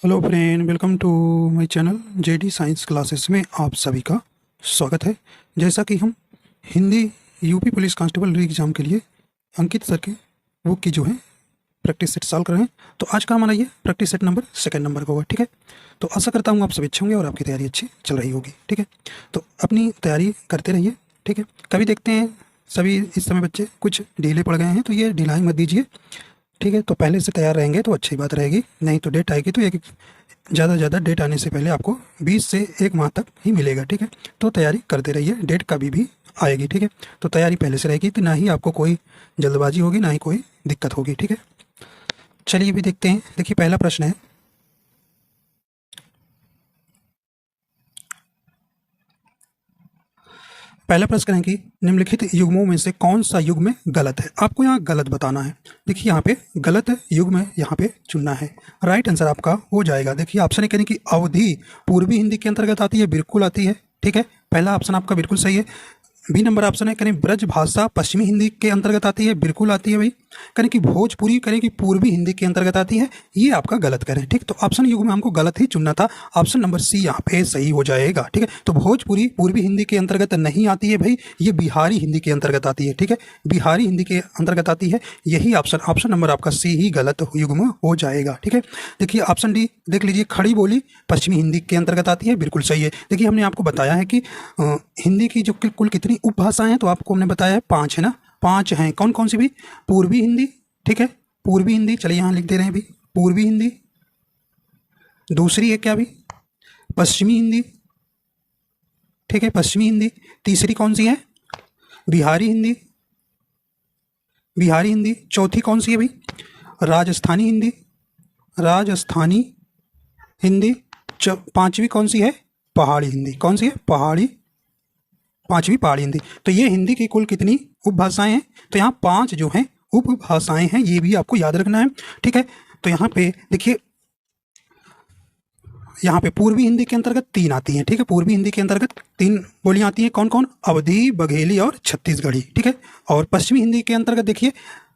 Hello friend, welcome to my channel JD science classes में आप सभी का स्वागत है। जैसा कि हम Hindi UP police constable re exam के लिए अंकित सर के बुक की जो है प्रैक्टिस सेट सॉल्व कर रहे हैं, तो आज का हमारा ये practice set number second number का होगा। ठीक है, तो आशा करता हूँ आप सब अच्छे होंगे और आपकी तैयारी अच्छी चल रही होगी। ठीक है, तो अपनी तैयारी करते रहिए। ठीक है, कभी देखते हैं सभी इस समय बच्चे कुछ ढीले पड़ गए हैं, तो ये ढिलाई मत दीजिए। ठीक है, तो पहले से तैयार रहेंगे तो अच्छी बात रहेगी, नहीं तो डेट आएगी तो एक ज़्यादा ज़्यादा डेट आने से पहले आपको 20 से 1 माह तक ही मिलेगा। ठीक है, तो तैयारी करते रहिए, डेट कभी भी आएगी। ठीक है, तो तैयारी पहले से रहेगी तो ना ही आपको कोई जल्दबाजी होगी, ना ही कोई दिक्कत होगी। ठीक है, चलिए भी देखते हैं। देखिए, पहला प्रश्न है, पहला प्रश्न है कि निम्नलिखित युग्मों में से कौन सा युग्म गलत है। आपको यहाँ गलत बताना है। देखिए, यहाँ पे गलत युग्म यहाँ पे चुनना है। राइट आंसर आपका हो जाएगा, देखिए ऑप्शन कहने की अवधि पूर्वी हिंदी के अंतर्गत आती है, बिल्कुल आती है। ठीक है, पहला ऑप्शन आपका बिल्कुल सही है। बी नंबर ऑप्शन है करें ब्रज भाषा पश्चिमी हिंदी के अंतर्गत आती है, बिल्कुल आती है भाई। करें कि भोजपुरी करें कि पूर्वी हिंदी के अंतर्गत आती है, ये आपका गलत करें। ठीक, तो ऑप्शन युग में हमको गलत ही चुनना था, ऑप्शन नंबर सी यहाँ पे सही हो जाएगा। ठीक है, तो भोजपुरी पूर्वी हिंदी के अंतर्गत नहीं आती है भाई, ये बिहारी हिंदी के अंतर्गत आती है। ठीक है, बिहारी हिंदी के अंतर्गत आती है, यही ऑप्शन नंबर आपका सी ही गलत युग्म हो जाएगा। ठीक है, देखिए ऑप्शन डी देख लीजिए, खड़ी बोली पश्चिमी हिंदी के अंतर्गत आती है, बिल्कुल सही है। देखिए, हमने आपको बताया है कि हिंदी की जो कुल कितनी उपभाषाएं हैं, तो आपको हमने बताया है 5 है ना, 5 हैं। कौन कौन सी भी? पूर्वी हिंदी, ठीक है, पूर्वी हिंदी, चलिए यहाँ लिख दे रहे हैं भी, पूर्वी हिंदी। दूसरी है क्या भी? पश्चिमी हिंदी, ठीक है, पश्चिमी हिंदी। तीसरी कौन सी है? बिहारी हिंदी, बिहारी हिंदी। चौथी कौन सी है भाई? राजस्थानी हिंदी, राजस्थानी हिंदी। पांचवी कौन सी है? पहाड़ी हिंदी। कौन सी है? पहाड़ी, पांचवी पहाड़ी हिंदी। तो ये हिंदी की कुल कितनी उपभाषाएं हैं? तो यहाँ 5 जो हैं उपभाषाएं हैं, ये भी आपको याद रखना है। ठीक है, तो यहाँ पे देखिए, यहाँ पे पूर्वी हिंदी के अंतर्गत 3 आती हैं। ठीक है, पूर्वी हिंदी के अंतर्गत 3 बोलियां आती हैं। कौन कौन? अवधी, बघेली और छत्तीसगढ़ी। ठीक है, और पश्चिमी हिंदी के अंतर्गत देखिए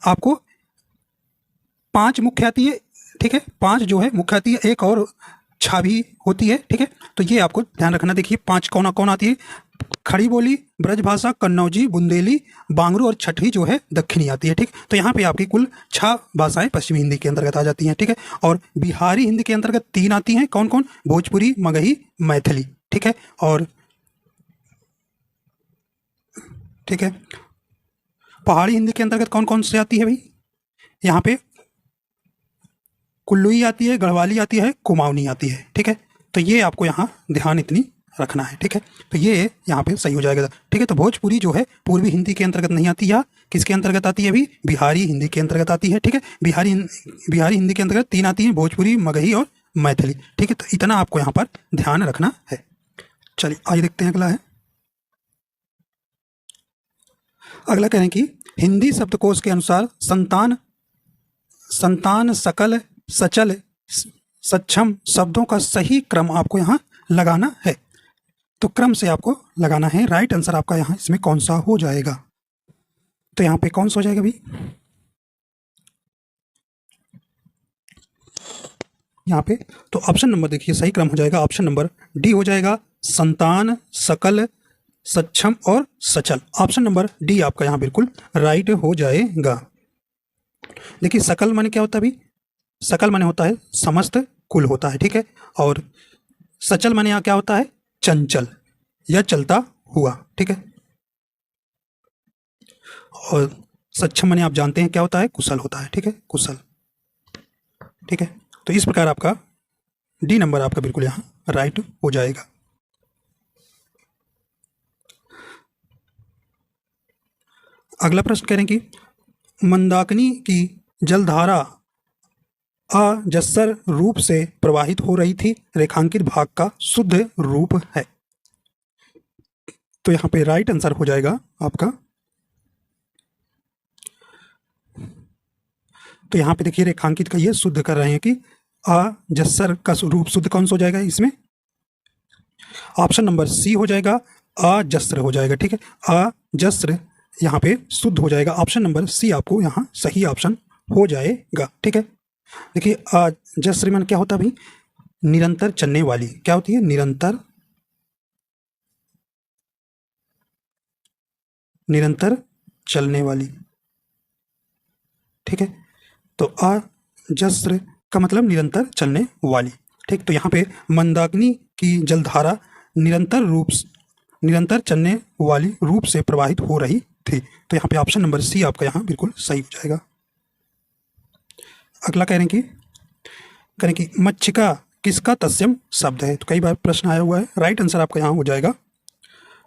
आपको 5 मुख्य आती है। ठीक है, 5 जो है मुख्य आती है, एक और छाभी होती है। ठीक है, तो ये आपको ध्यान रखना। देखिए 5 कौन कौन आती है? खड़ी बोली, ब्रजभाषा, कन्नौजी, बुंदेली, बांगरू और छठी जो है दक्षिणी आती है। ठीक, तो यहाँ पे आपकी कुल 6 भाषाएं पश्चिमी हिंदी के अंतर्गत आ जाती हैं। ठीक है, और बिहारी हिंदी के अंतर्गत 3 आती हैं। कौन कौन? भोजपुरी, मगही, मैथिली। ठीक है, और ठीक है, पहाड़ी हिंदी के अंतर्गत कौन कौन सी आती है भाई? यहाँ पे कुल्लुई आती है, गढ़वाली आती है, कुमाऊनी आती है। ठीक है, तो ये आपको यहाँ ध्यान इतनी रखना है। ठीक है, तो ये यहाँ पे सही हो जाएगा। ठीक है, तो भोजपुरी जो है पूर्वी हिंदी के अंतर्गत नहीं आती, या किसके अंतर्गत आती है अभी? बिहारी हिंदी के अंतर्गत आती है। ठीक है, बिहारी हिंदी के अंतर्गत 3 आती हैं, भोजपुरी, मगही और मैथिली। ठीक है, तो इतना आपको यहाँ पर ध्यान रखना है। चलिए आइए देखते हैं, अगला है, अगला कह रहे हैं कि हिंदी शब्दकोश के अनुसार संतान, संतान, सकल, सचल, सक्षम शब्दों का सही क्रम आपको यहाँ लगाना है। तो क्रम से आपको लगाना है। राइट आंसर आपका यहाँ इसमें कौन सा हो जाएगा? तो यहाँ पे कौन सा हो जाएगा भाई? यहाँ पे तो ऑप्शन नंबर देखिए सही क्रम हो जाएगा, ऑप्शन नंबर डी हो जाएगा, संतान, सकल, सक्षम और सचल। ऑप्शन नंबर डी आपका यहाँ बिल्कुल राइट हो जाएगा। देखिए, सकल माने क्या होता है भाई? सकल माने होता है समस्त कुल होता है। ठीक है, और सचल माने यहाँ क्या होता है? चंचल या चलता हुआ। ठीक है, और सक्षम माने आप जानते हैं क्या होता है? कुशल होता है। ठीक है, कुशल। ठीक है, तो इस प्रकार आपका डी नंबर आपका बिल्कुल यहाँ राइट हो जाएगा। अगला प्रश्न कह रहे हैं कि मंदाकिनी की जलधारा अजस्र रूप से प्रवाहित हो रही थी, रेखांकित भाग का शुद्ध रूप है। तो यहाँ पे राइट आंसर हो जाएगा आपका, तो यहाँ पे देखिए रेखांकित का ये शुद्ध कर रहे हैं कि अजस्र का रूप शुद्ध कौन सा हो जाएगा इसमें? ऑप्शन नंबर सी हो जाएगा, अजस्र हो जाएगा। ठीक है, अजस्र यहाँ पे शुद्ध हो जाएगा। ऑप्शन नंबर सी आपको यहाँ सही ऑप्शन हो जाएगा। ठीक है, देखिए अजस्र मान क्या होता है भाई? निरंतर चलने वाली क्या होती है? निरंतर चलने वाली। ठीक है, तो अजस्र का मतलब निरंतर चलने वाली। ठीक, तो यहाँ पे मंदाकिनी की जलधारा निरंतर चलने वाली रूप से प्रवाहित हो रही थी। तो यहाँ पे ऑप्शन नंबर सी आपका यहाँ बिल्कुल सही हो जाएगा। अगला कह रहे हैं कि मच्छिका किसका तत्सम शब्द है? तो कई बार प्रश्न आया हुआ है। राइट आंसर आपका यहाँ हो जाएगा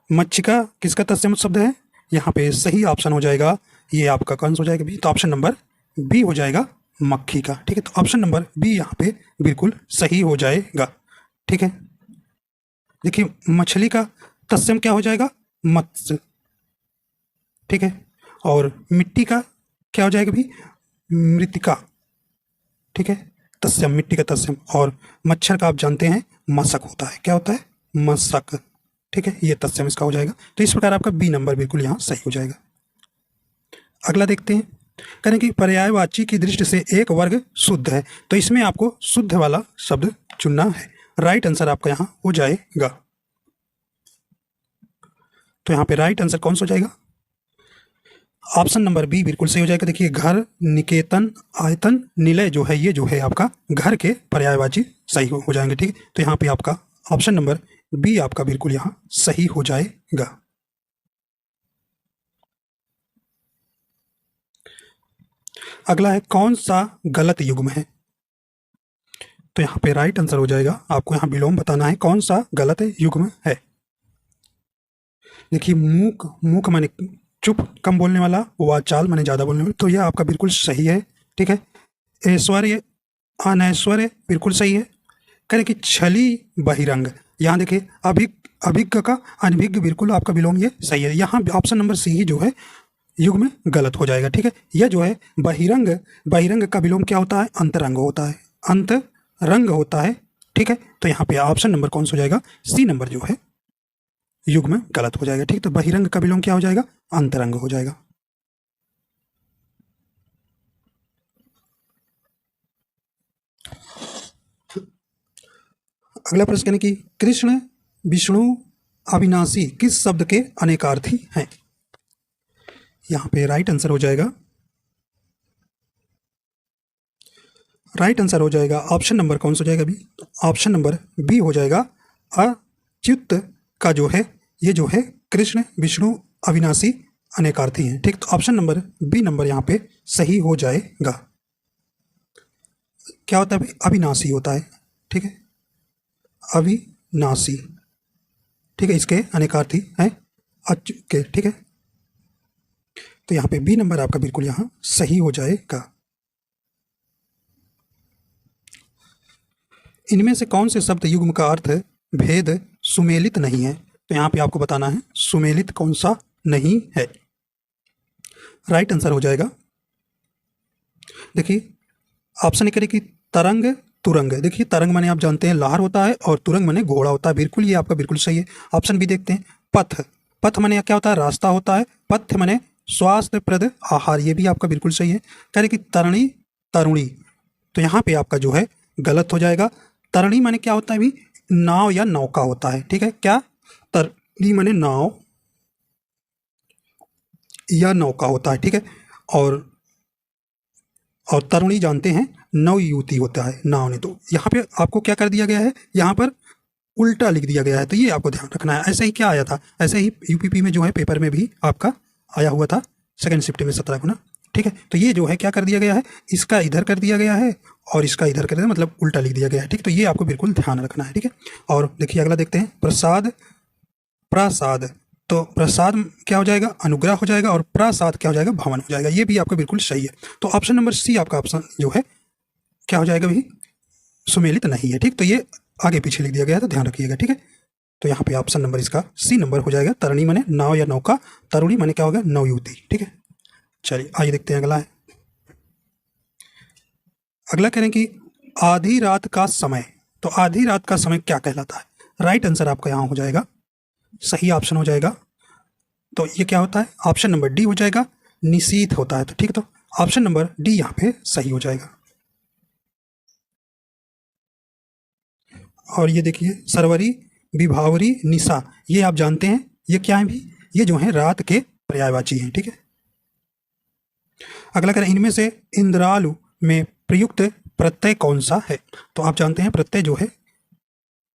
मच्छिका किसका तत्सम शब्द है? यहाँ पे सही ऑप्शन हो जाएगा, ये आपका कौन सा हो जाएगा बी? तो ऑप्शन नंबर बी हो जाएगा मक्खी का। ठीक है, तो ऑप्शन नंबर बी यहाँ पे बिल्कुल सही हो जाएगा। ठीक है, देखिए मछली का तत्सम क्या हो जाएगा? मत्स्य। ठीक है, और मिट्टी का क्या हो जाएगा भी? मृतिका। ठीक है, तत्सम मिट्टी का तत्सम। और मच्छर का आप जानते हैं मशक होता है। क्या होता है? मशक। ठीक है, ये तत्सम इसका हो जाएगा। तो इस प्रकार आपका बी नंबर बिल्कुल यहाँ सही हो जाएगा। अगला देखते हैं, करें कि पर्यायवाची की दृष्टि से एक वर्ग शुद्ध है। तो इसमें आपको शुद्ध वाला शब्द चुनना है। राइट आंसर आपका यहाँ हो जाएगा। तो यहाँ पे राइट आंसर कौन सा हो जाएगा? ऑप्शन नंबर बी बिल्कुल सही हो जाएगा। देखिए घर, निकेतन, आयतन, निलय जो है ये जो है आपका घर के पर्यायवाची सही हो जाएंगे। ठीक है, तो यहाँ पे आपका ऑप्शन नंबर बी आपका बिल्कुल यहाँ सही हो जाएगा। अगला है कौन सा गलत युग्म है? तो यहाँ पे राइट आंसर हो जाएगा, आपको यहाँ विलोम बताना है कौन सा गलत युग्म है। देखिए मूक माने चुप कम बोलने वाला, वाचाल माने ज्यादा बोलने वाला, तो यह आपका बिल्कुल सही है। ठीक है, ऐश्वर्य अनैश्वर्य बिल्कुल सही है। करें कि छली बहिरंग, यहाँ देखिए अभिज्ञ का अनभिज्ञ बिल्कुल आपका विलोम ये सही है। यहाँ ऑप्शन नंबर सी ही जो है युग में गलत हो जाएगा। ठीक है, यह जो है बहिरंग का विलोम क्या होता है? अंतरंग होता है, अंतरंग होता है। ठीक है, तो यहाँ पे ऑप्शन नंबर कौन सा हो जाएगा? सी नंबर जो है युग में गलत हो जाएगा। ठीक, तो बहिरंग का विलोम क्या हो जाएगा? अंतरंग हो जाएगा। अगला प्रश्न है कि कृष्ण विष्णु अविनाशी किस शब्द के अनेकार्थी हैं? यहाँ पे राइट आंसर हो जाएगा, राइट आंसर हो जाएगा ऑप्शन नंबर कौन सा हो जाएगा बी? ऑप्शन नंबर बी हो जाएगा अच्युत का जो है ये जो है कृष्ण विष्णु अविनाशी अनेकार्थी हैं। ठीक, तो ऑप्शन नंबर बी नंबर यहाँ पे सही हो जाएगा। क्या होता है भाई? अविनाशी होता है। ठीक है, अविनाशी। ठीक है, इसके अनेकार्थी हैं अच्युत के। ठीक है, तो यहाँ पे बी नंबर आपका बिल्कुल यहाँ सही हो जाएगा। इनमें से कौन से शब्द युग्म का अर्थ भेद सुमेलित नहीं है? तो यहाँ पे आपको बताना है सुमेलित कौन सा नहीं है। राइट आंसर हो जाएगा, देखिए ऑप्शन करें कि तरंग तुरंग। देखिए तरंग माने आप जानते हैं लहर होता है और तुरंग माने घोड़ा होता है। बिल्कुल ये आपका बिल्कुल सही है। ऑप्शन भी देखते हैं, पथ। पथ माने क्या होता है? रास्ता होता है। पथ माने स्वास्थ्यप्रद आहार, ये भी आपका बिल्कुल सही है। कह रहे कि तरणी तरुणी, तो यहाँ पे आपका जो है गलत हो जाएगा। तरणी माने क्या होता है भी? नाव या नौका होता है। ठीक है, क्या? तरणी माने नाव या नौका होता है। ठीक है, और तरुणी जानते हैं नव युवती होता है, नाव ने। तो यहाँ पे आपको क्या कर दिया गया है? यहाँ पर उल्टा लिख दिया गया है, तो ये आपको ध्यान रखना है। ऐसे ही क्या आया था, ऐसे ही यूपीपी में जो है पेपर में भी आपका आया हुआ था सेकंड शिफ्ट में 17 को ना। ठीक है, तो ये जो है क्या कर दिया गया है? इसका इधर कर दिया गया है और इसका इधर कर दिया, मतलब उल्टा लिख दिया गया है। ठीक, तो ये आपको बिल्कुल ध्यान रखना है। ठीक है, और देखिए अगला देखते हैं, प्रसाद प्रसाद। तो प्रसाद क्या हो जाएगा? अनुग्रह हो जाएगा, और प्रसाद क्या हो जाएगा? भवन हो जाएगा। ये भी आपका बिल्कुल सही है। तो ऑप्शन नंबर सी आपका ऑप्शन जो है क्या हो जाएगा भाई? सुमेलित नहीं है। ठीक, तो ये आगे पीछे लिख दिया गया है, तो ध्यान रखिएगा। ठीक है, तो यहाँ पे ऑप्शन नंबर इसका सी नंबर हो जाएगा। तरणी माने नाव या नौका, तरुणी माने क्या होगा? नवयुवती। ठीक है, चलिए आइए देखते हैं अगला है। अगला कह रहे हैं कि आधी रात का समय। तो आधी रात का समय क्या कहलाता है? राइट आंसर आपका यहाँ हो जाएगा, सही ऑप्शन हो जाएगा। तो ये क्या होता है? ऑप्शन नंबर डी हो जाएगा, निशीथ होता है। तो ठीक है, तो ऑप्शन नंबर डी यहाँ पे सही हो जाएगा। और ये देखिए सरवरी, विभावरी, निशा, ये आप जानते हैं ये क्या है भी, ये जो है रात के पर्यायवाची हैं, ठीक है। अगला करें, इनमें से इंद्रालु में प्रयुक्त प्रत्यय कौन सा है? तो आप जानते हैं प्रत्यय जो है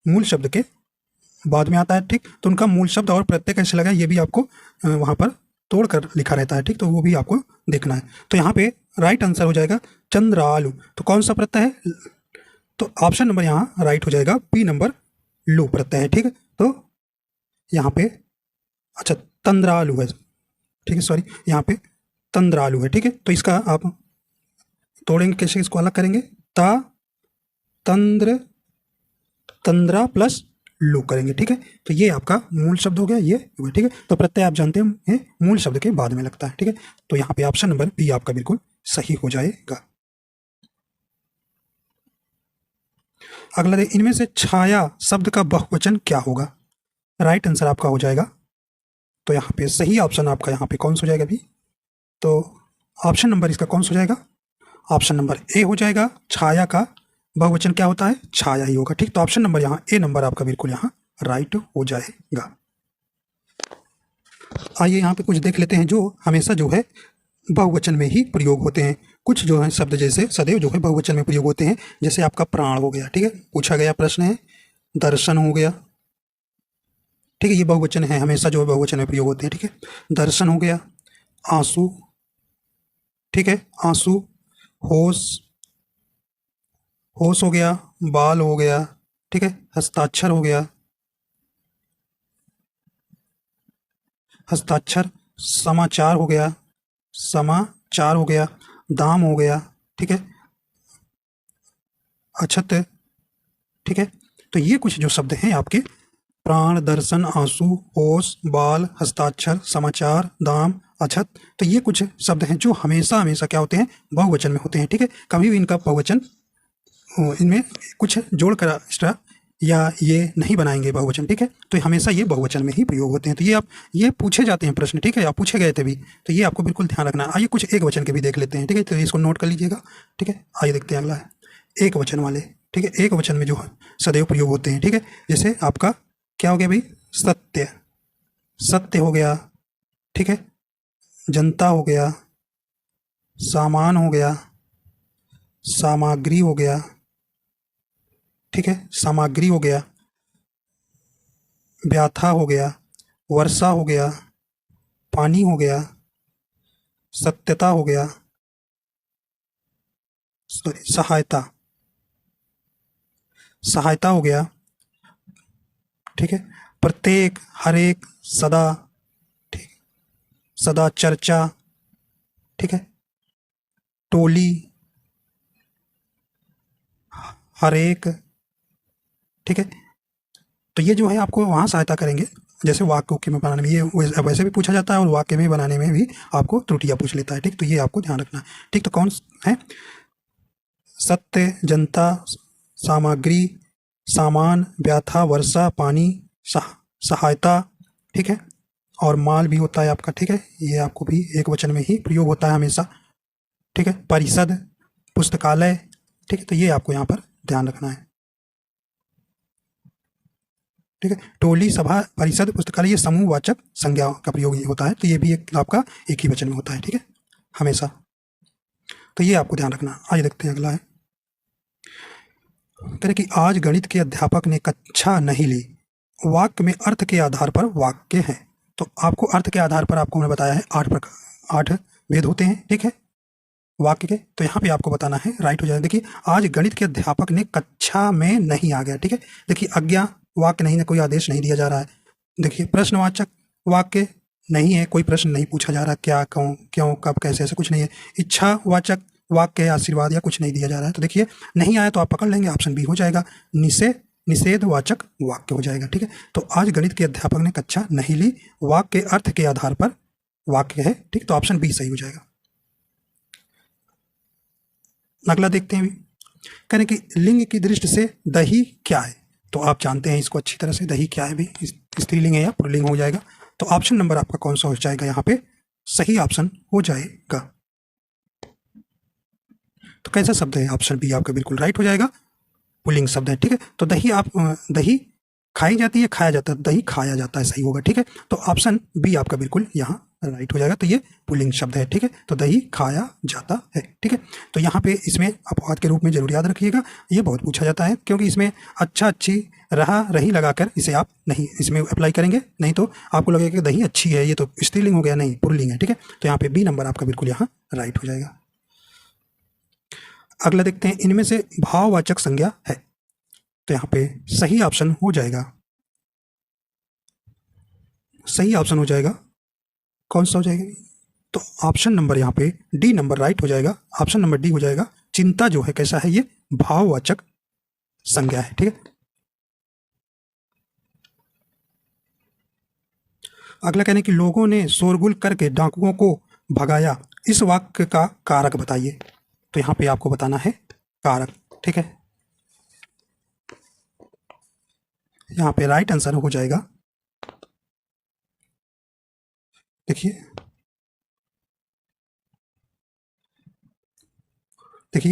मूल शब्द के बाद में आता है, ठीक। तो उनका मूल शब्द और प्रत्यय कैसे लगा ये भी आपको वहाँ पर तोड़कर लिखा रहता है, ठीक। तो वो भी आपको देखना है। तो यहाँ पे राइट आंसर हो जाएगा चंद्रालु। तो कौन सा प्रत्यय है? तो ऑप्शन नंबर यहाँ राइट हो जाएगा बी नंबर, लू प्रत्यय है, ठीक है। तो यहाँ पे अच्छा तंद्रालु है, ठीक है, सॉरी यहाँ पे तंद्रालु है, ठीक है। तो इसका आप तोड़ेंगे कैसे, इसको अलग करेंगे, ता तंद्र तंद्रा प्लस लू करेंगे, ठीक है। तो ये आपका मूल शब्द हो गया, ये ठीक है। तो प्रत्यय आप जानते हैं ये मूल शब्द के बाद में लगता है, ठीक है। तो यहाँ पे ऑप्शन नंबर बी आपका बिल्कुल सही हो जाएगा। अगला देखिए, इनमें से छाया शब्द का बहुवचन क्या होगा? राइट आंसर आपका हो जाएगा, तो यहाँ पे सही ऑप्शन आपका यहाँ पे कौन सा हो जाएगा भी? तो ऑप्शन नंबर इसका कौन सा हो जाएगा? ऑप्शन नंबर ए हो जाएगा। छाया का बहुवचन क्या होता है? छाया ही होगा, ठीक। तो ऑप्शन नंबर यहाँ ए नंबर आपका बिल्कुल यहाँ राइट हो जाएगा। आइए यहाँ पे कुछ देख लेते हैं जो हमेशा जो है बहुवचन में ही प्रयोग होते हैं। कुछ जो है शब्द जैसे सदैव जो है बहुवचन में प्रयोग होते हैं, जैसे आपका प्राण हो गया, ठीक है, पूछा गया प्रश्न है। दर्शन हो गया, ठीक है, ये बहुवचन है, हमेशा जो है बहुवचन में प्रयोग होते हैं, ठीक है। दर्शन हो गया। आंसू, ठीक है, आंसू। होश, होश हो गया। बाल हो गया, ठीक है। हस्ताक्षर हो गया, हस्ताक्षर। समाचार हो गया, समाचार हो गया। दाम हो गया, ठीक है। अछत, ठीक है। तो ये कुछ जो शब्द हैं आपके प्राण, दर्शन, आंसू, होश, बाल, हस्ताक्षर, समाचार, दाम, अछत, तो ये कुछ शब्द हैं जो हमेशा हमेशा क्या होते हैं? बहुवचन में होते हैं, ठीक है। कभी भी इनका बहुवचन इनमें कुछ जोड़कर एक्स्ट्रा या ये नहीं बनाएंगे बहुवचन, ठीक है। तो हमेशा ये बहुवचन में ही प्रयोग होते हैं। तो ये आप ये पूछे जाते हैं प्रश्न, ठीक है, आप पूछे गए थे भी, तो ये आपको बिल्कुल ध्यान रखना है। आइए कुछ एक वचन के भी देख लेते हैं, ठीक है, तो इसको नोट कर लीजिएगा, ठीक है। आइए देखते हैं अगला है एक वचन वाले, ठीक है। एक वचन में जो सदैव प्रयोग होते हैं, ठीक है, जैसे आपका क्या हो गया भाई? सत्य, सत्य हो गया, ठीक है। जनता हो गया, सामान हो गया, सामग्री हो गया, ठीक है, सामग्री हो गया। व्याथा हो गया, वर्षा हो गया, पानी हो गया, सत्यता हो गया, सॉरी सहायता, सहायता हो गया, ठीक है। प्रत्येक, हर एक, सदा, ठीक, सदा चर्चा, ठीक है। टोली, हर एक, ठीक है। तो ये जो है आपको वहाँ सहायता करेंगे, जैसे वाक्य में बनाने में, ये वैसे भी पूछा जाता है और वाक्य में बनाने में भी आपको त्रुटियाँ पूछ लेता है, ठीक। तो ये आपको ध्यान रखना है, ठीक। तो कौन है? सत्य, जनता, सामग्री, सामान, व्याथा, वर्षा, पानी, सहायता, ठीक है। और माल भी होता है आपका, ठीक है, ये आपको भी एक वचन में ही प्रयोग होता है हमेशा, ठीक है। परिषद, पुस्तकालय, ठीक है। तो ये आपको यहाँ पर ध्यान रखना है, ठीक है। टोली, सभा, परिषद, पुस्तकालय, ये समूहवाचक संज्ञा का प्रयोग ही होता है। तो ये भी एक आपका एक ही वचन में होता है, ठीक है, हमेशा। तो ये आपको ध्यान रखना। आइए देखते हैं अगला है, कह रहे कि आज गणित के अध्यापक ने कक्षा नहीं ली, वाक्य में अर्थ के आधार पर वाक्य है। तो आपको अर्थ के आधार पर आपको मैंने बताया है 8 भेद होते हैं, ठीक है, वाक्य के। तो यहाँ पे आपको बताना है, राइट हो जाएगा। देखिए, आज गणित के अध्यापक ने कक्षा में नहीं आ गया, ठीक है। देखिए, आज्ञा वाक्य नहीं है, कोई आदेश नहीं दिया जा रहा है। देखिए, प्रश्नवाचक वाक्य नहीं है, कोई प्रश्न नहीं पूछा जा रहा, क्या, क्यों, क्यों, कब, कैसे, ऐसा कुछ नहीं है। इच्छावाचक वाक्य, आशीर्वाद या कुछ नहीं दिया जा रहा है। तो देखिए, नहीं आया तो आप पकड़ लेंगे, ऑप्शन बी हो जाएगा। निषेधवाचक वाक्य हो जाएगा, ठीक है। तो आज गणित के अध्यापक ने कक्षा नहीं ली, वाक्य के अर्थ के आधार पर वाक्य है, ठीक। तो ऑप्शन बी सही हो जाएगा। अगला देखते हैं, कह रहे कि लिंग की दृष्टि से दही क्या है? तो आप जानते हैं इसको अच्छी तरह से, दही क्या है भी, स्त्रीलिंग है या पुल्लिंग हो जाएगा। तो ऑप्शन नंबर आपका कौन सा हो जाएगा? यहाँ पे सही ऑप्शन हो जाएगा। तो कैसा शब्द है? ऑप्शन बी आपका बिल्कुल राइट हो जाएगा, पुल्लिंग शब्द है, ठीक है। तो दही दही खाई जाती है, खाया जाता है, दही खाया जाता है, सही होगा, ठीक है। तो ऑप्शन बी आपका बिल्कुल यहाँ राइट हो जाएगा। तो ये पुल्लिंग शब्द है, ठीक है। तो दही खाया जाता है, ठीक है। तो यहाँ पे इसमें अपवाद के रूप में जरूर याद रखिएगा, ये बहुत पूछा जाता है, क्योंकि इसमें अच्छा, अच्छी, रहा, रही लगाकर इसे आप नहीं इसमें अप्लाई करेंगे, नहीं तो आपको लगेगा कि दही अच्छी है, ये तो स्त्रीलिंग हो गया, नहीं पुल्लिंग है, ठीक है। तो यहाँ पे बी नंबर आपका बिल्कुल यहाँ राइट हो जाएगा। अगला देखते हैं, इनमें से भाववाचक संज्ञा है। तो यहाँ पे सही ऑप्शन हो जाएगा, सही ऑप्शन हो जाएगा, कौन सा हो जाएगा? तो ऑप्शन नंबर यहाँ पे डी नंबर राइट हो जाएगा, ऑप्शन नंबर डी हो जाएगा। चिंता जो है कैसा है, ये भाववाचक संज्ञा है, ठीक है। अगला कहने कि लोगों ने शोरगुल करके डाकुओं को भगाया, इस वाक्य का कारक बताइए। तो यहाँ पे आपको बताना है कारक, ठीक है। यहाँ पे राइट आंसर हो जाएगा, देखिए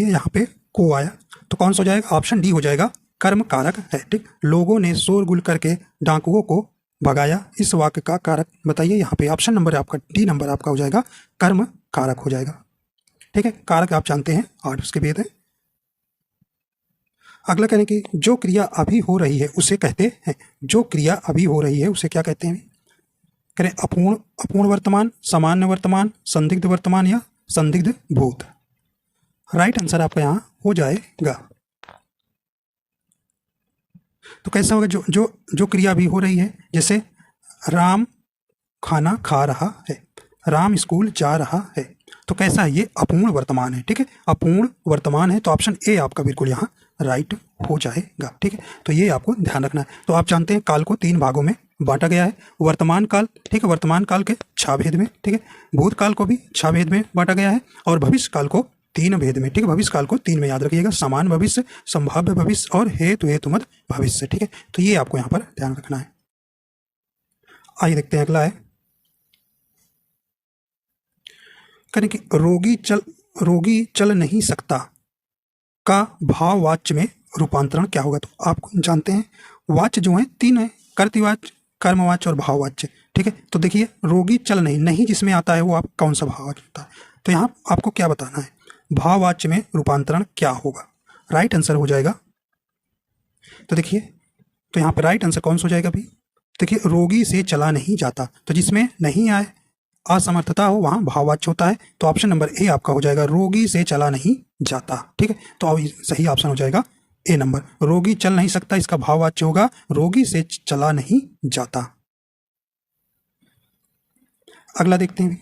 यहाँ पे को आया, तो कौन सा हो जाएगा? ऑप्शन डी हो जाएगा, कर्म कारक है, ठीक। लोगों ने शोरगुल करके डाकुओं को भगाया, इस वाक्य का कारक बताइए। यहाँ पे ऑप्शन नंबर आपका डी नंबर आपका हो जाएगा, कर्म कारक हो जाएगा, ठीक है। कारक आप जानते हैं, 8 उसके भेद है। अगला कहने की जो क्रिया अभी हो रही है उसे कहते हैं, जो क्रिया अभी हो रही है उसे क्या कहते हैं? करें अपूर्ण, अपूर्ण वर्तमान, सामान्य वर्तमान, संदिग्ध वर्तमान या संदिग्ध भूत। राइट आंसर आपका यहाँ हो जाएगा। तो कैसा होगा? जो जो जो क्रिया अभी हो रही है, जैसे राम खाना खा रहा है, राम स्कूल जा रहा है, तो कैसा है? ये अपूर्ण वर्तमान है, ठीक है। अपूर्ण वर्तमान है, तो ऑप्शन ए आपका बिल्कुल यहाँ राइट हो जाएगा, ठीक है। तो ये आपको ध्यान रखना है। तो आप जानते हैं काल को 3 भागों में बांटा गया है, वर्तमान काल, ठीक है, वर्तमान काल के 6 भेद में, ठीक है, भूतकाल को भी 6 भेद में बांटा गया है, और भविष्य काल को 3 भेद में, ठीक है। भविष्य काल को 3 में याद रखिएगा, समान भविष्य, संभाव्य भविष्य और हेतु हेतुमत भविष्य, ठीक है। तो ये आपको यहाँ पर ध्यान रखना है। आइए देखते हैं अगला है, करें कि रोगी चल नहीं सकता का भाववाच्य में रूपांतरण क्या होगा? तो आप जानते हैं वाच्य जो है 3 है, कर्तृवाच्य, कर्मवाच्य और भाववाच्य, ठीक है। तो देखिए रोगी चल नहीं जिसमें आता है वो आप कौन सा भाववाच्य होता है? तो यहाँ आपको क्या बताना है, भाववाच्य में रूपांतरण क्या होगा? राइट आंसर हो जाएगा, तो देखिए, तो यहाँ पर राइट आंसर कौन सा हो जाएगा अभी? देखिए रोगी से चला नहीं जाता, तो जिसमें नहीं आए, असमर्थता हो, वहाँ भाववाच्य होता है। तो ऑप्शन नंबर ए आपका हो जाएगा, रोगी से चला नहीं जाता, ठीक है। तो अब सही ऑप्शन हो जाएगा ए नंबर, रोगी चल नहीं सकता, इसका भाववाच्य होगा रोगी से चला नहीं जाता। अगला देखते हैं,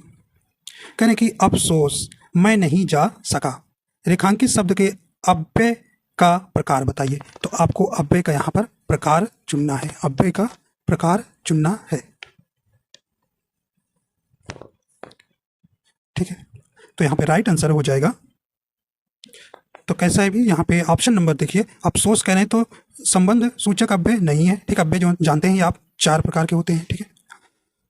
कहने की अफसोस मैं नहीं जा सका, रेखांकित शब्द के अव्यय का प्रकार बताइए। तो आपको अव्यय का यहाँ पर प्रकार चुनना है, अव्यय का प्रकार चुनना है, ठीक है। तो यहाँ पे राइट आंसर हो जाएगा, तो कैसा है भी यहाँ पे ऑप्शन नंबर देखिए, अफसोस कह रहे हैं तो संबंध सूचक अव्यय नहीं है, ठीक। अव्यय जो जानते हैं आप 4 प्रकार के होते हैं, ठीक है।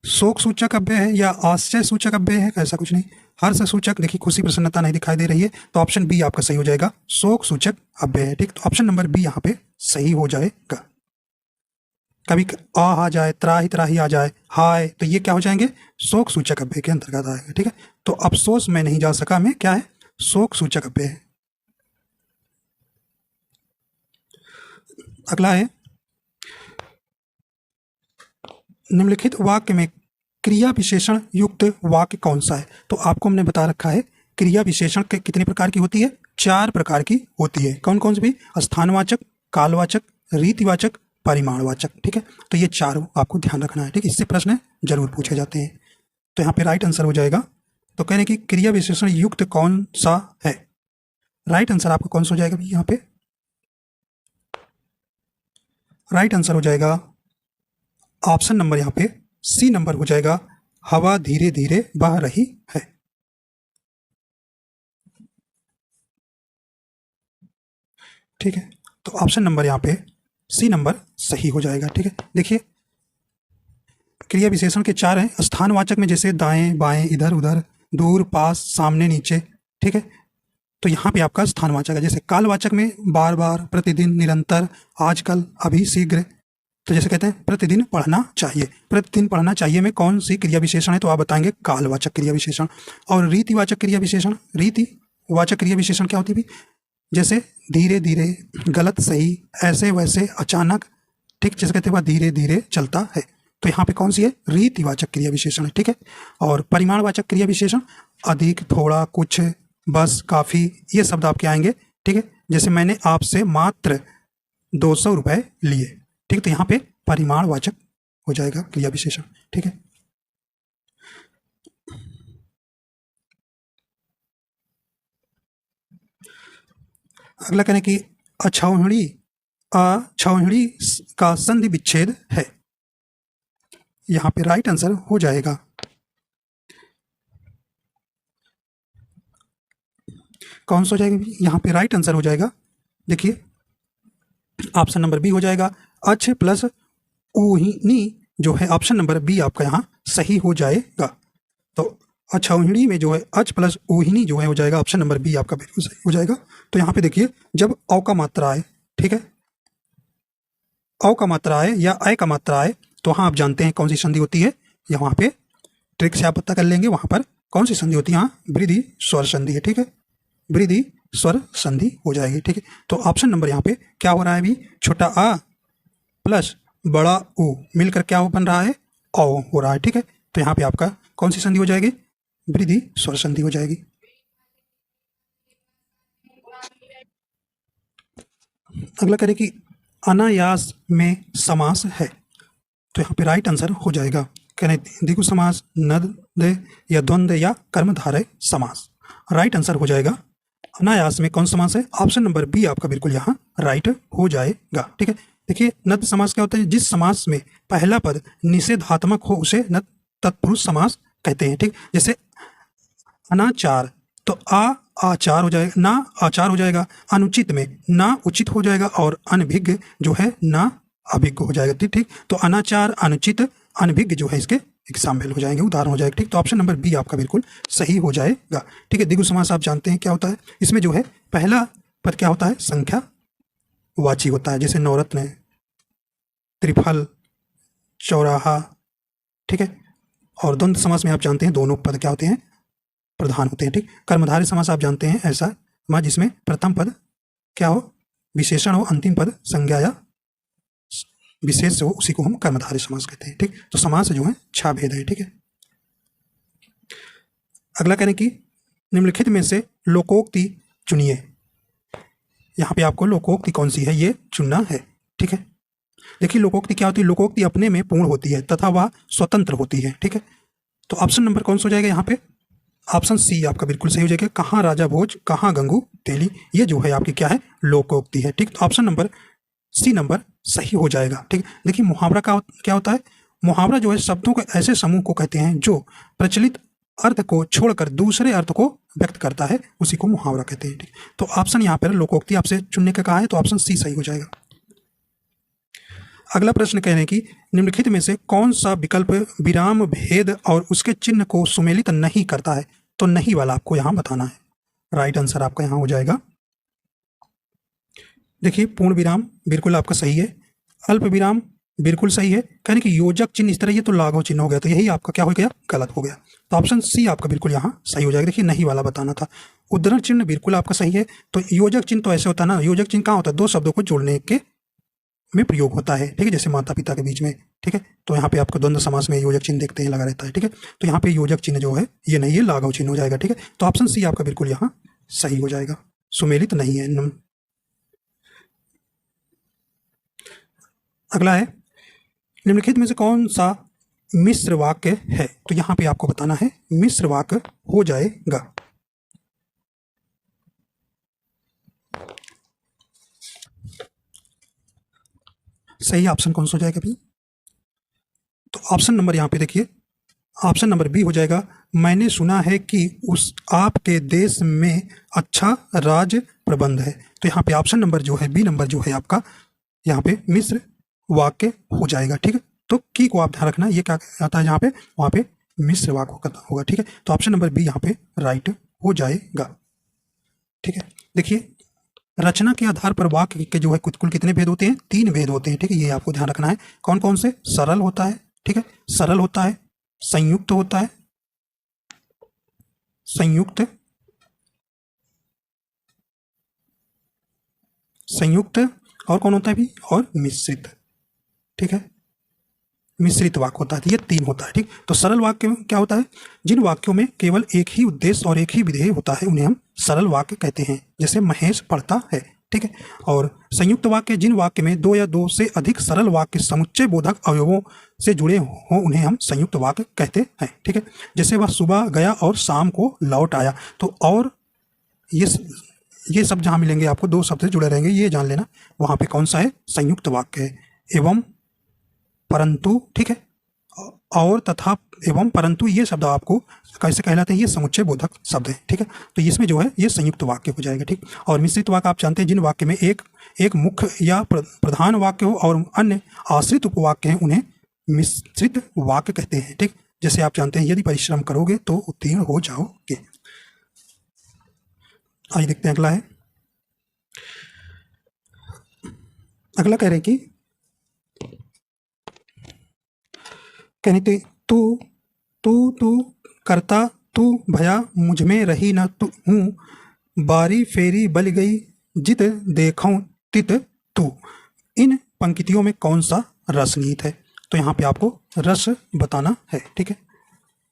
शोक सूचक अव्यय है या आश्चर्य सूचक अव्यय है, ऐसा कुछ नहीं। हर्ष सूचक, देखिए खुशी प्रसन्नता नहीं दिखाई दे रही है, तो ऑप्शन बी आपका सही हो जाएगा, शोक सूचक अव्यय है, ठीक। तो ऑप्शन नंबर बी यहाँ पे सही हो जाएगा। कभी आ जाए, त्राही आ जाए, हाय, तो ये क्या हो जाएंगे? शोक सूचक अव्यय के अंतर्गत आएगा, ठीक है। तो अफसोस मैं नहीं जा सका में क्या है? शोक सूचक अव्यय है। अगला है, निम्नलिखित वाक्य में क्रिया विशेषण युक्त वाक्य कौन सा है? तो आपको हमने बता रखा है क्रिया विशेषण के कितने प्रकार की होती है? 4 प्रकार की होती है। कौन कौन सी भी? स्थानवाचक, कालवाचक, रीतिवाचक, परिमाणवाचक, ठीक है। तो ये 4 आपको ध्यान रखना है, ठीक। इससे प्रश्न जरूर पूछे जाते हैं। तो यहाँ पे राइट आंसर हो जाएगा, तो कहने की क्रिया विशेषण युक्त कौन सा है? राइट आंसर आपका कौन सा हो जाएगा भी यहाँ पे? राइट आंसर हो जाएगा ऑप्शन नंबर यहाँ पे सी नंबर हो जाएगा, हवा धीरे धीरे बह रही है, ठीक है। तो ऑप्शन नंबर यहाँ पे सी नंबर सही हो जाएगा, ठीक है। देखिए क्रिया विशेषण के 4 हैं। स्थानवाचक में जैसे दाएं बाएं, इधर उधर, दूर पास, सामने नीचे, ठीक है। तो यहाँ पे आपका स्थानवाचक है। जैसे कालवाचक में बार बार, प्रतिदिन, निरंतर, आजकल, अभी, शीघ्र। तो जैसे कहते हैं प्रतिदिन पढ़ना चाहिए, प्रतिदिन पढ़ना चाहिए में कौन सी क्रिया विशेषण है, तो आप बताएंगे कालवाचक क्रिया विशेषण। और रीतिवाचक क्रिया विशेषण, रीतिवाचक क्रिया विशेषण क्या होती है? जैसे धीरे धीरे, गलत सही, ऐसे वैसे, अचानक, ठीक, जैसे कहते हैं धीरे धीरे चलता है। तो यहाँ पे कौन सी है? रीतिवाचक क्रिया विशेषण है, ठीक है। और परिमाणवाचक क्रिया विशेषण, अधिक, थोड़ा, कुछ, बस, काफी, ये शब्द आपके आएंगे, ठीक है। जैसे मैंने आपसे मात्र 200 रुपए लिए, ठीक, तो यहाँ पे परिमाणवाचक हो जाएगा क्रिया विशेषण, ठीक है। अगला कहने की अछौहिड़ी का संधि विच्छेद है। यहाँ पे राइट आंसर हो जाएगा कौन सा हो जाएगा? यहाँ पे राइट आंसर हो जाएगा, देखिए ऑप्शन नंबर बी हो जाएगा। अछ प्लस ऊहिनी जो है ऑप्शन नंबर बी आपका यहाँ सही हो जाएगा। तो अछौहिड़ी में जो है अच प्लस ऊहिनी जो है हो जाएगा ऑप्शन नंबर बी आपका बिल्कुल सही हो जाएगा। तो यहाँ पे देखिए जब औ का मात्रा आए, ठीक है, औ का मात्रा आए या अय का मात्रा आए, तो वहाँ आप जानते हैं कौन सी संधि होती है, या वहाँ पे ट्रिक से आप पता कर लेंगे वहाँ पर कौन सी संधि होती है। यहाँ वृद्धि स्वर संधि है, ठीक है, वृद्धि स्वर संधि हो जाएगी, ठीक है। तो ऑप्शन नंबर यहाँ पे क्या हो रहा है अभी? छोटा आ प्लस बड़ा ऊ मिलकर क्या बन रहा है? औ हो रहा है, ठीक है। तो यहाँ पे आपका कौन सी संधि हो जाएगी? वृद्धि स्वर संधि हो जाएगी। अगला करें कि अनायास में समास है, तो यहाँ पे राइट आंसर हो जाएगा कहने द्विगु समास, नद्य या द्वंद्व या कर्मधारय समास। राइट आंसर हो जाएगा अनायास में कौन समास है? ऑप्शन नंबर बी आपका बिल्कुल यहाँ राइट हो जाएगा, ठीक है। देखिए नद समास क्या होता है? जिस समास में पहला पद निषेधात्मक हो उसे नद तत्पुरुष समास कहते हैं, ठीक। जैसे अनाचार, तो आचार हो जाएगा, ना आचार हो जाएगा। अनुचित में ना उचित हो जाएगा, और अनभिज्ञ जो है ना अभिज्ञ हो जाएगा, ठीक। तो अनाचार, अनुचित, अनभिज्ञ जो है इसके एग्जाम्पल हो जाएंगे, उदाहरण हो जाएगा, ठीक। तो ऑप्शन नंबर बी आपका बिल्कुल सही हो जाएगा, ठीक है। द्विगु समास आप जानते हैं क्या होता है, इसमें जो है पहला पद क्या होता है? संख्या वाची होता है, जैसे नवरत्न, त्रिफल, चौराहा, ठीक है। और द्वंद्व समास में आप जानते हैं दोनों पद क्या होते हैं? प्रधान होते हैं, ठीक। कर्मधारय समास आप जानते हैं ऐसा समास जिसमें प्रथम पद क्या हो? विशेषण हो, अंतिम पद संज्ञा या विशेष हो, उसी को हम कर्मधारय समास कहते हैं, ठीक। तो समास जो है 6 भेद है, ठीक है। अगला कहने की निम्नलिखित में से लोकोक्ति चुनिए। यहाँ पे आपको लोकोक्ति कौन सी है ये चुनना है, ठीक है। देखिए लोकोक्ति क्या होती है? लोकोक्ति अपने में पूर्ण होती है तथा वह स्वतंत्र होती है, ठीक है। तो ऑप्शन नंबर कौन सा हो जाएगा यहाँ पे? ऑप्शन सी आपका बिल्कुल सही हो जाएगा। कहाँ राजा भोज, कहाँ गंगू तेली, ये जो है आपकी क्या है? लोकोक्ति है, ठीक। तो ऑप्शन नंबर सी नंबर सही हो जाएगा, ठीक। देखिए मुहावरा का क्या होता है? मुहावरा जो है शब्दों के ऐसे समूह को कहते हैं जो प्रचलित अर्थ को छोड़कर दूसरे अर्थ को व्यक्त करता है, उसी को मुहावरा कहते हैं, ठीक। तो ऑप्शन यहाँ पर लोकोक्ति आपसे चुनने का कहा है, तो ऑप्शन सी सही हो जाएगा। अगला प्रश्न कहने की निम्नलिखित में से कौन सा विकल्प विराम भेद और उसके चिन्ह को सुमेलित नहीं करता है? तो नहीं वाला आपको यहाँ बताना है। राइट आंसर आपका यहाँ हो जाएगा, देखिए पूर्ण विराम बिल्कुल आपका सही है, अल्प विराम बिल्कुल सही है, कहने की योजक चिन्ह इस तरह ये तो लाघव चिन्ह हो गया, तो यही आपका क्या हो गया? गलत हो गया। तो ऑप्शन सी आपका बिल्कुल यहाँ सही हो जाएगा। देखिए नहीं वाला बताना था। उद्धरण चिन्ह बिल्कुल आपका सही है। तो योजक चिन्ह तो ऐसे होता है ना, योजक चिन्ह कहाँ होता है? दो शब्दों को जोड़ने के में प्रयोग होता है, ठीक है, जैसे माता पिता के बीच में, ठीक है। तो यहाँ पे आपको द्वंद्व समास में योजक चिन्ह देखते हैं लगा रहता है, ठीक है। तो यहाँ पे योजक चिन्ह जो है ये नहीं है, लाघव चिन्ह हो जाएगा, ठीक है। तो ऑप्शन सी आपका बिल्कुल यहाँ सही हो जाएगा, सुमेलित नहीं है। अगला है निम्नलिखित में से कौन सा मिश्र वाक्य है? तो यहाँ पे आपको बताना है मिश्र वाक्य हो जाएगा। सही ऑप्शन कौन सा हो जाएगा भाई? तो ऑप्शन नंबर यहाँ पे देखिए, ऑप्शन नंबर बी हो जाएगा। मैंने सुना है कि उस आपके देश में अच्छा राज प्रबंध है। तो यहाँ पे ऑप्शन नंबर जो है बी नंबर जो है आपका यहाँ पे मिश्र वाक्य हो जाएगा, ठीक है। तो की को आप ध्यान रखना, ये क्या आता है यहाँ पे? वहाँ पे मिश्र वाक्य होगा, ठीक है। तो ऑप्शन नंबर बी यहाँ पे राइट हो जाएगा। ठीक है। देखिए रचना के आधार पर वाक्य के जो है कुल कितने भेद होते हैं? 3 भेद होते हैं। ठीक है, ये आपको ध्यान रखना है। कौन कौन से? सरल होता है, ठीक है, सरल होता है, संयुक्त होता है, संयुक्त, संयुक्त, और कौन होता है भी? और मिश्रित। ठीक है, मिश्रित वाक्य होता है। ये 3 होता है। ठीक, तो सरल वाक्य में क्या होता है? जिन वाक्यों में केवल एक ही उद्देश्य और एक ही विधेय होता है उन्हें हम सरल वाक्य कहते हैं, जैसे महेश पढ़ता है। ठीक है, और संयुक्त वाक्य जिन वाक्य में 2 या 2 से अधिक सरल वाक्य समुच्चय बोधक अवयवों से जुड़े हों उन्हें हम संयुक्त वाक्य कहते हैं। ठीक है, जैसे वह सुबह गया और शाम को लौट आया। तो और ये सब जहाँ मिलेंगे आपको 2 शब्द से जुड़े रहेंगे, ये जान लेना वहाँ पे कौन सा है? संयुक्त वाक्य है। एवं, परंतु, ठीक है, और, तथा, एवं, परंतु ये शब्द आपको कैसे कहलाते हैं? ये समुच्चय बोधक शब्द है। ठीक है, तो इसमें जो है ये संयुक्त वाक्य हो जाएगा। ठीक, और मिश्रित वाक्य आप जानते हैं जिन वाक्य में एक मुख्य या प्रधान वाक्य हो और अन्य आश्रित उपवाक्य हैं उन्हें मिश्रित वाक्य कहते हैं। ठीक, जैसे आप जानते हैं यदि परिश्रम करोगे तो उत्तीर्ण हो जाओगे। आइए देखते हैं अगला है। अगला कह रहे हैं कि कहने तू तू तू करता तू भया मुझ में रही न तू हूँ बारी फेरी बल गई जित देखूं तित तू। इन पंक्तियों में कौन सा रस गीत है? तो यहाँ पे आपको रस बताना है। ठीक है,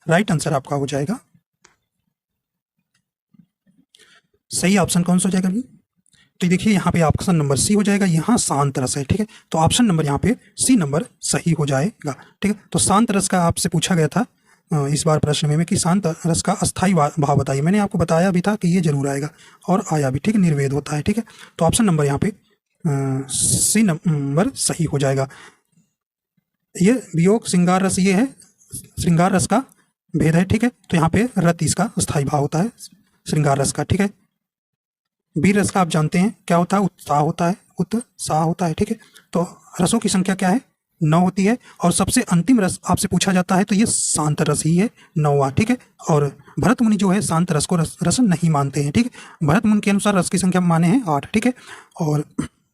राइट आंसर आपका हो जाएगा, सही ऑप्शन कौन सा हो जाएगा? तो देखिए यहाँ पे ऑप्शन नंबर सी हो जाएगा। यहाँ शांत रस है। ठीक है, तो ऑप्शन नंबर यहाँ पे सी नंबर सही हो जाएगा। ठीक है, तो शांत रस का आपसे पूछा गया था इस बार प्रश्न में कि शांत रस का अस्थाई भाव बताइए। मैंने आपको बताया भी था कि ये जरूर आएगा और आया भी। ठीक है, निर्वेद होता है। ठीक है, तो ऑप्शन नंबर यहाँ पे सी नंबर सही हो जाएगा। ये वियोग श्रृंगार रस, ये है श्रृंगार रस का भेद है। ठीक है, तो यहाँ पे रत इसका अस्थाई भाव होता है श्रृंगार रस का। ठीक है, वीर रस का आप जानते हैं क्या होता है? उत्साह होता है, उत्साह होता है। ठीक है, तो रसों की संख्या क्या है? 9 होती है। और सबसे अंतिम रस आपसे पूछा जाता है तो ये शांत रस ही है, 9वां। ठीक है, और भरत मुनि जो है शांत रस को रस नहीं मानते हैं। ठीक है, भरत मुनि के अनुसार रस की संख्या माने हैं 8। ठीक है, और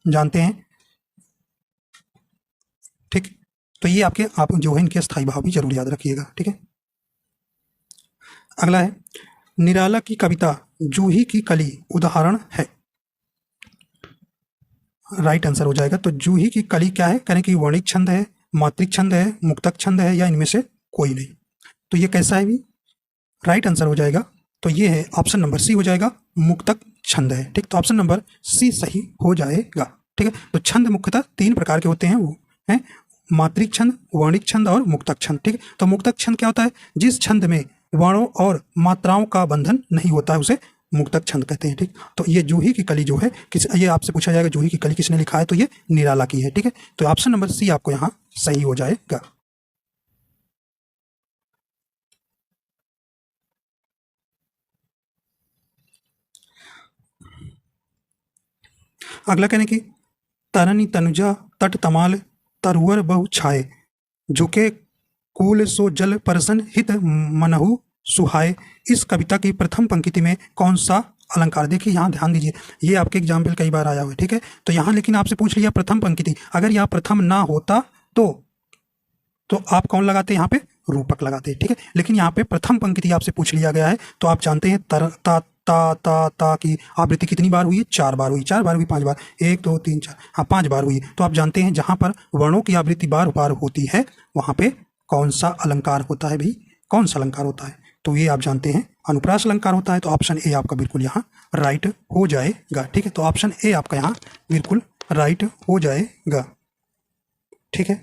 जानते हैं। ठीक, तो ये आप जो है इनके स्थायी भाव भी जरूर याद रखिएगा। ठीक है, अगला है निराला की कविता जूही की कली उदाहरण है। राइट आंसर हो जाएगा। तो जूही की कली क्या है? कहें कि वर्णिक छंद है, मात्रिक छंद है, मुक्तक छंद है, या इनमें से कोई नहीं। तो ये कैसा है भी? राइट आंसर हो जाएगा। तो ये है ऑप्शन नंबर सी हो जाएगा, मुक्तक छंद है। ठीक, तो ऑप्शन नंबर सी सही हो जाएगा। ठीक है, तो छंद मुख्यतः 3 प्रकार के होते हैं, वो है मात्रिक छंद, वर्णिक छंद और मुक्तक छंद। ठीक है, तो मुक्तक छंद क्या होता है? जिस छंद में वर्णों और मात्राओं का बंधन नहीं होता है उसे मुक्तक छंद कहते हैं। ठीक, तो ये जूही की कली जो है ये आपसे पूछा जाएगा जूही की कली किसने लिखा है? तो ये निराला की है। ठीक है, तो ऑप्शन नंबर सी आपको यहाँ सही हो जाएगा। अगला कहने की तरनी तनुजा तट तमाल तरुवर बहु छाए झुके कूल सो जल परसन हित मनहु सुहाए। इस कविता की प्रथम पंक्ति में कौन सा अलंकार? देखिए यहाँ ध्यान दीजिए, ये आपके एग्जाम्पल कई बार आया हुआ है। ठीक है, तो यहाँ लेकिन आपसे पूछ लिया प्रथम पंक्ति, अगर यहाँ प्रथम ना होता तो आप कौन लगाते? यहाँ पे रूपक लगाते। ठीक है, लेकिन यहाँ पे प्रथम पंक्ति आपसे पूछ लिया गया है तो आप जानते हैं ता ता की आवृत्ति कितनी बार हुई है? 4 बार हुई। 4 बार हुई, 5 बार, 1 2 3 4, हाँ 5 बार हुई। तो आप जानते हैं जहाँ पर वर्णों की आवृत्ति बार बार होती है वहाँ पे कौन सा अलंकार होता है भाई? कौन सा अलंकार होता है? तो ये आप जानते हैं अनुप्रास अलंकार होता है। तो ऑप्शन ए आपका बिल्कुल यहाँ राइट हो जाएगा। ठीक है, तो ऑप्शन ए आपका यहाँ बिल्कुल राइट हो जाएगा। ठीक है,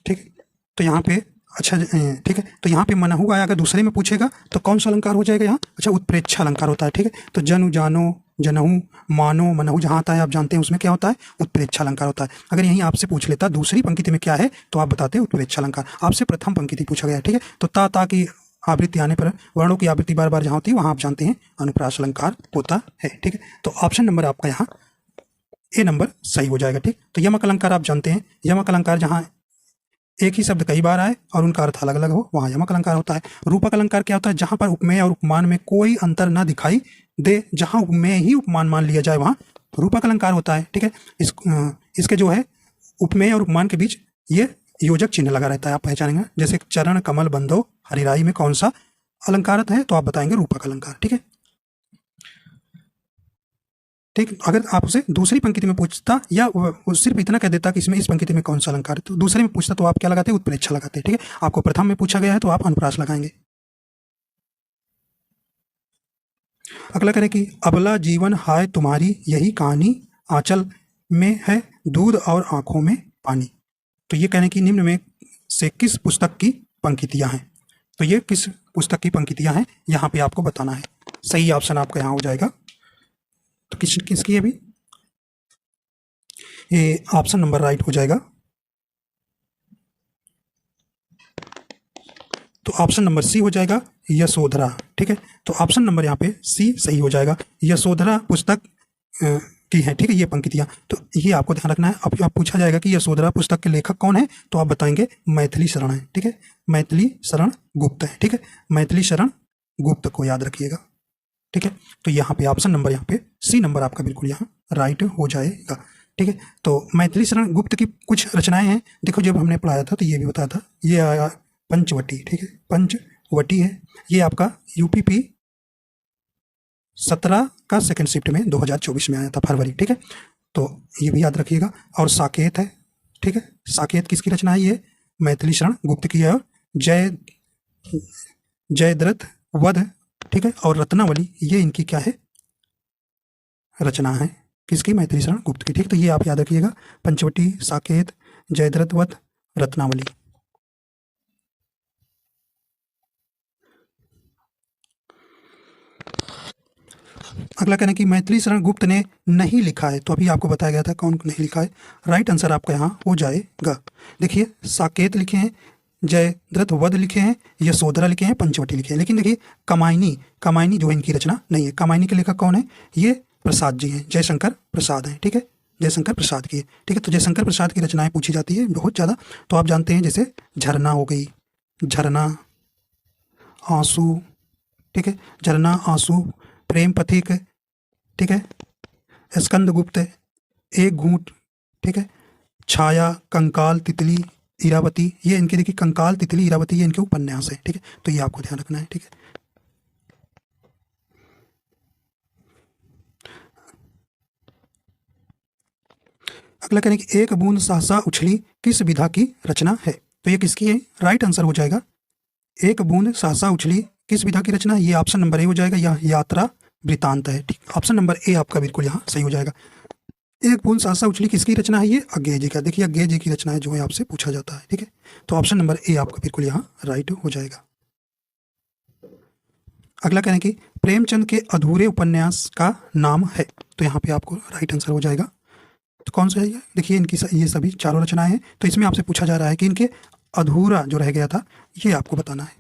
ठीक, तो यहाँ पे अच्छा ठीक है, तो यहाँ पे मनहु आया, अगर दूसरे में पूछेगा तो कौन सा अलंकार हो जाएगा यहाँ? अच्छा, उत्प्रेक्षा अलंकार होता है। ठीक है, तो जनु जानो जनहु मानो मनहु जहाँ आता है आप जानते हैं उसमें क्या होता है? उत्प्रेक्षा अलंकार होता है। अगर यहीं आपसे पूछ लेता दूसरी पंक्ति में क्या है तो आप बताते उत्प्रेक्षा अलंकार। आपसे प्रथम पंक्ति पूछा गया। ठीक है, तो ता की आवृत्ति आने पर वर्णों की आवृत्ति बार बार जहाँ होती है वहाँ आप जानते हैं अनुप्रास अलंकार होता है। ठीक है, तो ऑप्शन नंबर आपका यहाँ ए नंबर सही हो जाएगा। ठीक, तो यमक अलंकार आप जानते हैं, यमक अलंकार जहाँ एक ही शब्द कई बार आए और उनका अर्थ अलग अलग हो, वहाँ यमक अलंकार होता है। रूपक अलंकार क्या होता है? जहाँ पर उपमेय और उपमान में कोई अंतर ना दिखाई दे, जहाँ उपमेय ही उपमान मान लिया जाए, वहाँ रूपक अलंकार होता है। ठीक है, इसके जो है उपमेय और उपमान के बीच ये योजक चिन्ह लगा रहता है, आप पहचानेंगे। जैसे चरण कमल बंधो हरिराई में कौन सा अलंकार है, तो आप बताएंगे रूपक अलंकार। ठीक है, ठीक। अगर आपसे दूसरी पंक्ति में पूछता या वो सिर्फ इतना कह देता कि इसमें इस पंक्ति में कौन सा अलंकार है, तो दूसरे में पूछता तो आप क्या लगाते? उत्प्रेक्षा लगाते। ठीक है, आपको प्रथम में पूछा गया है तो आप अनुप्रास लगाएंगे। अगला करें कि अबला जीवन हाय तुम्हारी यही कहानी, आंचल में है दूध और आंखों में पानी। तो ये कहने की निम्न में से किस पुस्तक की पंक्तियां हैं? तो ये किस पुस्तक की पंक्तियां हैं, यहाँ पे आपको बताना है। सही ऑप्शन आपका यहाँ हो जाएगा। तो किसकी है? अभी ये ऑप्शन नंबर राइट हो जाएगा। तो ऑप्शन नंबर सी हो जाएगा, यशोधरा। ठीक है, तो ऑप्शन नंबर यहाँ पे सी सही हो जाएगा। यशोधरा पुस्तक की है। ठीक है, ये पंक्तियाँ, तो ये आपको ध्यान रखना है। अब आप पूछा जाएगा कि यशोधरा पुस्तक के लेखक कौन है, तो आप बताएंगे मैथिली शरण है। ठीक है, मैथिली शरण गुप्त है। ठीक है, मैथिली शरण गुप्त को याद रखिएगा। ठीक है, तो यहाँ पे ऑप्शन नंबर यहाँ पे सी नंबर आपका बिल्कुल यहाँ राइट हो जाएगा। ठीक है, तो मैथिली शरण गुप्त की कुछ रचनाएं हैं। देखो, जब हमने पढ़ाया था तो ये भी बताया था, ये आया पंचवटी। ठीक है, पंचवटी है, ये आपका यूपीपी 17 का सेकंड शिफ्ट में 2024 में आया था, फरवरी। ठीक है, तो ये भी याद रखिएगा। और साकेत है। ठीक है, साकेत किसकी रचना है? ये मैथिली शरण गुप्त की है। जयद्रथ वध। ठीक है, और रत्नावली, ये इनकी क्या है? रचना है। किसकी? मैथिली शरण गुप्त की। ठीक, तो ये आप याद रखिएगा, पंचवटी, साकेत, जयद्रथ वध, रत्नावली। अगला कहना कि मैथिली शरण गुप्त ने नहीं लिखा है, तो अभी आपको बताया गया था कौन नहीं लिखा है। राइट आंसर आपका यहाँ हो जाएगा। देखिए, साकेत लिखे हैं, जयद्रथ वध लिखे हैं, यशोधरा लिखे हैं, पंचवटी लिखे हैं। लेकिन देखिए, कमायनी जो है इनकी रचना नहीं है। कमायनी के लेखक कौन है? ये प्रसाद जी हैं, जयशंकर प्रसाद हैं। ठीक है, जयशंकर प्रसाद की है। ठीक है, तो जयशंकर प्रसाद की रचनाएं पूछी जाती है बहुत ज़्यादा। तो आप जानते हैं, जैसे झरना हो गई, झरना, आंसू। ठीक है, झरना, आंसू, प्रेम पथिक। ठीक है, स्कंदगुप्त, एक घूंट। ठीक है, छाया, कंकाल, तितली, इरावती। ये इनके देखिए, कंकाल, तितली, इरावती, ये इनके उपन्यास है। ठीक है, तो ये आपको ध्यान रखना है। ठीक है, अगला करें कि एक बूंद सहसा उछली किस विधा की रचना है? तो ये किसकी है? राइट आंसर हो जाएगा, एक बूंद सहसा उछली किस विधा की रचना है? ये ऑप्शन नंबर ए हो जाएगा, यह यात्रा वृतांत है। ठीक, ऑप्शन नंबर ए आपका बिल्कुल यहाँ सही हो जाएगा। एक बूंद सहसा उछली किसकी रचना है? ये अज्ञेय जी का। देखिए, अज्ञेय जी की रचना है जो है आपसे पूछा जाता है। ठीक है, तो ऑप्शन नंबर ए आपका बिल्कुल यहाँ राइट हो जाएगा। अगला कहें कि प्रेमचंद के अधूरे उपन्यास का नाम है, तो यहाँ पे आपको राइट आंसर हो जाएगा। तो कौन सा है ये? देखिए, इनकी ये सभी चारों रचनाएं हैं। तो इसमें आपसे पूछा जा रहा है कि इनके अधूरा जो रह गया था, ये आपको बताना है।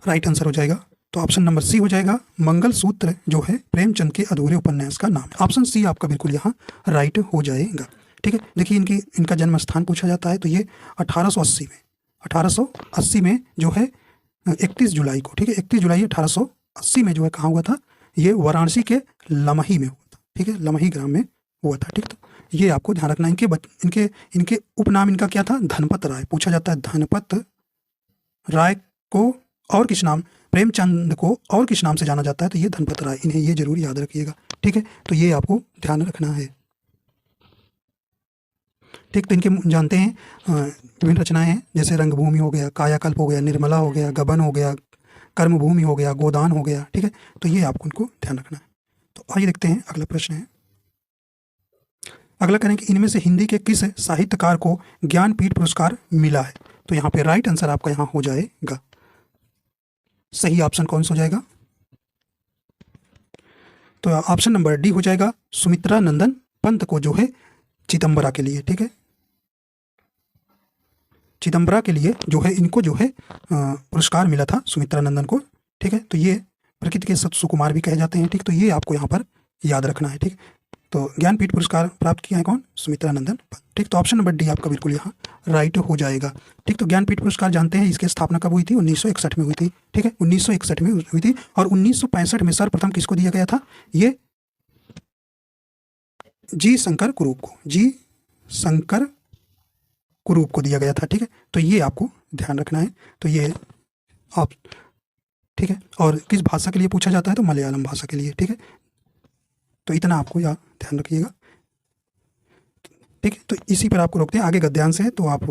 राइट आंसर हो जाएगा, तो ऑप्शन नंबर सी हो जाएगा, मंगलसूत्र जो है प्रेमचंद के अधूरे उपन्यास का नाम। ऑप्शन सी आपका बिल्कुल यहाँ राइट हो जाएगा। ठीक है, देखिए, इनका जन्म स्थान पूछा जाता है, तो ये 1880 में जो है 31 जुलाई को। ठीक है, 31 जुलाई 1880 में जो है कहाँ हुआ था? ये वाराणसी के लमही में हुआ था। ठीक है, लमही ग्राम में हुआ था। ठीक, तो ये आपको ध्यान रखना। इनके उपनाम इनका क्या था? धनपत राय। पूछा जाता है धनपत राय को और किस नाम, प्रेमचंद को और किस नाम से जाना जाता है? तो ये धनपत राय। इन्हें ये जरूर याद रखिएगा। ठीक है, तो ये आपको ध्यान रखना है। ठीक, तो इनके जानते हैं विभिन्न रचनाएं हैं, जैसे रंगभूमि हो गया, कायाकल्प हो गया, निर्मला हो गया, गबन हो गया, कर्मभूमि हो गया, गोदान हो गया। ठीक है, तो ये आपको इनको ध्यान रखना है। तो आइए देखते हैं, अगला प्रश्न है। अगला करें कि इनमें से हिंदी के किस साहित्यकार को ज्ञानपीठ पुरस्कार मिला है? तो यहाँ पे राइट आंसर आपका यहाँ हो जाएगा। सही ऑप्शन कौन सा हो जाएगा? तो ऑप्शन नंबर डी हो जाएगा, सुमित्रा नंदन पंत को जो है चिदम्बरा के लिए। ठीक है, चिदम्बरा के लिए जो है इनको जो है पुरस्कार मिला था सुमित्रा नंदन को। ठीक है, तो ये प्रकृति के सुकुमार भी कहे जाते हैं। ठीक, तो ये आपको यहाँ पर याद रखना है। ठीक, तो ज्ञानपीठ पुरस्कार प्राप्त किया है कौन? सुमित्रा नंदन पन्त। ठीक, तो ऑप्शन नंबर डी आपका बिल्कुल यहाँ राइट हो जाएगा। ठीक, तो ज्ञानपीठ पुरस्कार जानते हैं इसकी स्थापना कब हुई थी? 1961 में हुई थी। ठीक है, 1961 में हुई थी। और 1965 में सर्वप्रथम किसको दिया गया था? ये जी शंकर कुरूप को, जी शंकर कुरूप को दिया गया था। ठीक है, तो ये आपको ध्यान रखना है। तो ये आप, ठीक है, और किस भाषा के लिए पूछा जाता है? तो मलयालम भाषा के लिए। ठीक है, तो इतना आपको यहाँ ध्यान रखिएगा। ठीक है, तो इसी पर आपको रोकते हैं। आगे गद्यांश है तो आप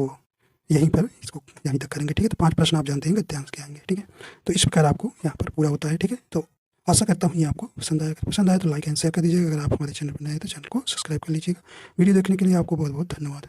यहीं पर इसको यहीं तक करेंगे। ठीक है, तो 5 प्रश्न आप जानते हैं गद्यांश के आएंगे। ठीक है, तो इस प्रकार आपको यहाँ पर पूरा होता है। ठीक है, तो आशा करता हूँ ये आपको पसंद आया तो लाइक एंड शेयर कर दीजिएगा। अगर आप हमारे चैनल पर नए हैं तो चैनल को सब्सक्राइब कर लीजिएगा। वीडियो देखने के लिए आपको बहुत बहुत धन्यवाद।